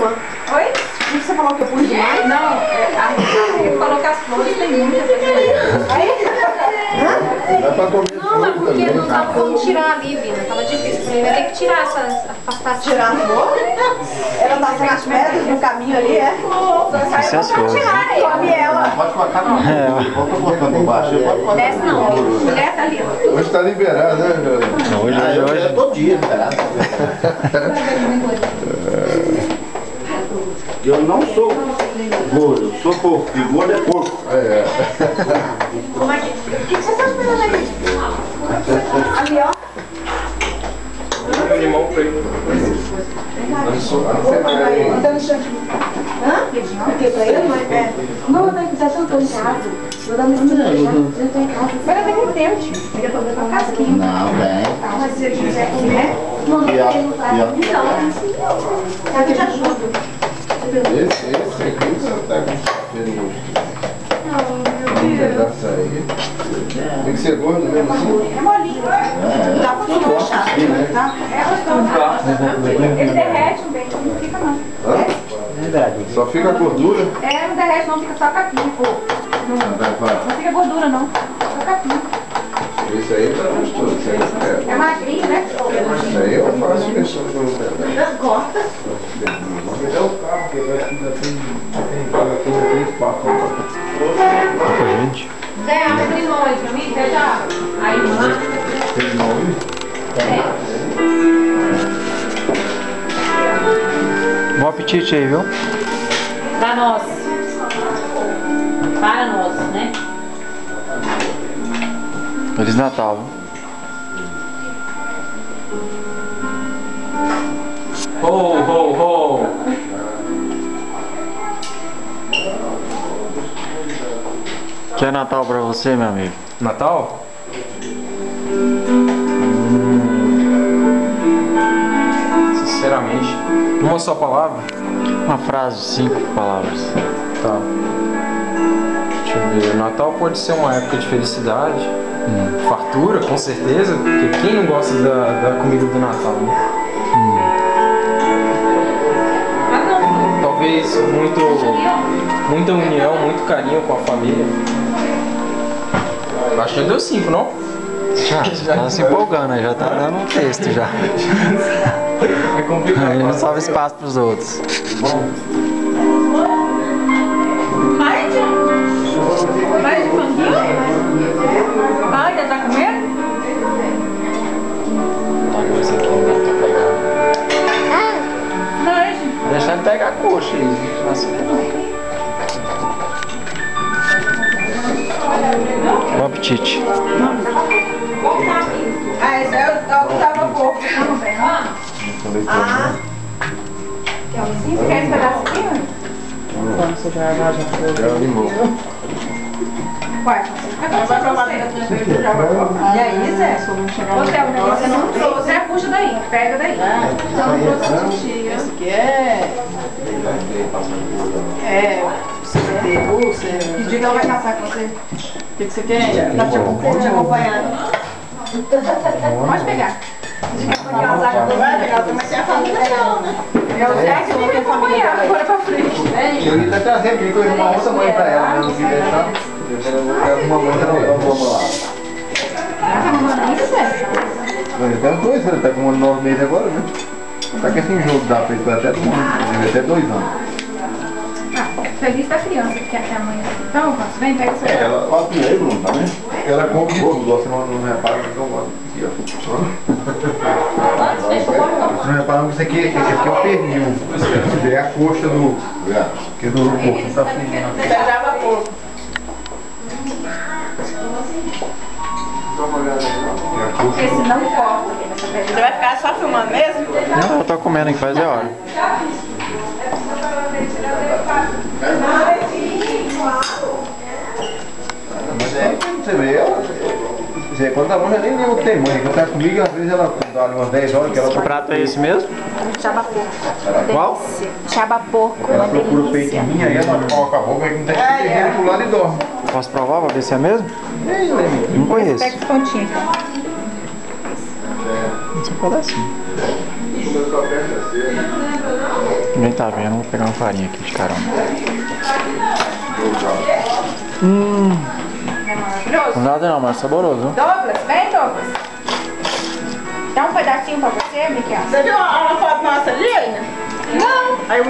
irmã? Oi? Você falou que eu pus demais? Não, ele falou que as flores tem muitas. Dá pra comer Não, mas porque não tava como tirar ali, Vina. Tava difícil. Falei, vai ter que tirar afastar. Tirar a flor? Ela tá sem as pedras no caminho ali, é? Essas coisas. Come ela. Pode cortar não. Volta cortando por baixo. Pode cortar. Desce não, direto ali. Hoje tá liberado, né? Hoje. É todo dia liberado. Eu não sou gordo, eu sou porco. E gordo é porco. É. Como é que... O que você tá esperando aí? Ali, ó. Limão preto. Tá no chão. Hã? O que pra ele? Não, vai precisar tanto em casa. Vou dar um minuto pra deixar. Eu tô em casa. Mas eu tenho tempo, tio. Ele ia fazer uma casquinha. Não, vem. Mas se ele quiser comer, não tem que perguntar. Então, eu te ajudo. Esse aqui você tá com perigoso. Vamos pegar isso aí. Tem que ser gordo mesmo assim? É molinho. Dá pra tomar chá, tá? É gostoso. Ele derrete um bem, não fica não. Só fica a gordura. É, não derrete não, fica só capim, pô. Não fica gordura não, só capim. Esse aí tá gostoso. Esse aí É magrinho, né? Isso aí eu faço questão de colocar. Corta. Gente. Zé, abre limão aí pra mim, pede a irmã. Bom apetite aí, viu? Pra nós. Para nós, né? Feliz Natal, viu? Ho, ho, ho. Que é Natal pra você, meu amigo? Natal? Sinceramente, uma só palavra? Uma frase de 5 palavras. Tá. Deixa eu ver. Natal pode ser uma época de felicidade, fartura, com certeza, porque quem não gosta da comida do Natal, né? Talvez muita união, muito carinho com a família. Acho que já deu 5, não? Já tá se empolgando, aí já tá dando um texto já. É complicado. Aí não sobra espaço pros outros. Mais de panguinho? Ah, já tá comendo? Uma coisa aqui não dá pra pegar. Mais. Deixa ele pegar a coxa aí. Nossa. Bom apetite. Ah, esse é o que tava pouco. Ah. Quer esse pedacinho? Quando você já foi. É o limão. Vai. Vai provar que já vai provar. E aí, Zé? Você não trouxe. Zé, puxa daí. Pega daí. Então, não trouxe tia. Esse aqui você que dia que ela vai caçar com você? O que você quer? Tá te acompanhando. Pode pegar. Vai pegar, mas você é a família não, né? É o Zé que tem que acompanhar agora pra frente. Eu ia até trazer, porque eu ia uma outra mãe pra ela, né? Não queria deixar. Eu quero uma mãe, não vamos lá. Tá mamando ainda, Zé? Eu tenho 2 anos, tá com 1 ano e 9 meses agora, né? Tá com esse jogo da peito até 2 anos. Feliz da criança que quer a mãe. Então, vem, pega o seu. Ela, ó, tu aí, Bruno, tá vendo? Ela come de tudo, você não repara que eu gosto. Aqui, ó. Você não repara que isso aqui é o pernil. É a coxa do porco, não tá fundindo. Pegava pouco. Porque senão corta. Você vai ficar só filmando mesmo? Não, eu tô comendo aqui faz a hora. Mas é, você vê, quando a mãe já nem tem mãe, quando tá comigo, às vezes ela dá umas 10 horas que ela... O prato é esse mesmo? Chaba porco. Qual? Chaba porco. Ela procura o peito em mim, aí ela coloca a boca, aí não tem que ter pro lado e dorme. Posso provar pra ver se é mesmo? Não conheço. Pega os pontinhos. Esse é um pedacinho. Começou a festa cedo. Ninguém tá vendo, vou pegar uma farinha aqui de caramba. Maravilhoso. Nada não, mas saboroso, viu? Douglas, vem, Douglas. Dá um pedacinho pra você, Miquel. Você viu a foto nossa ali, né? Não. Aí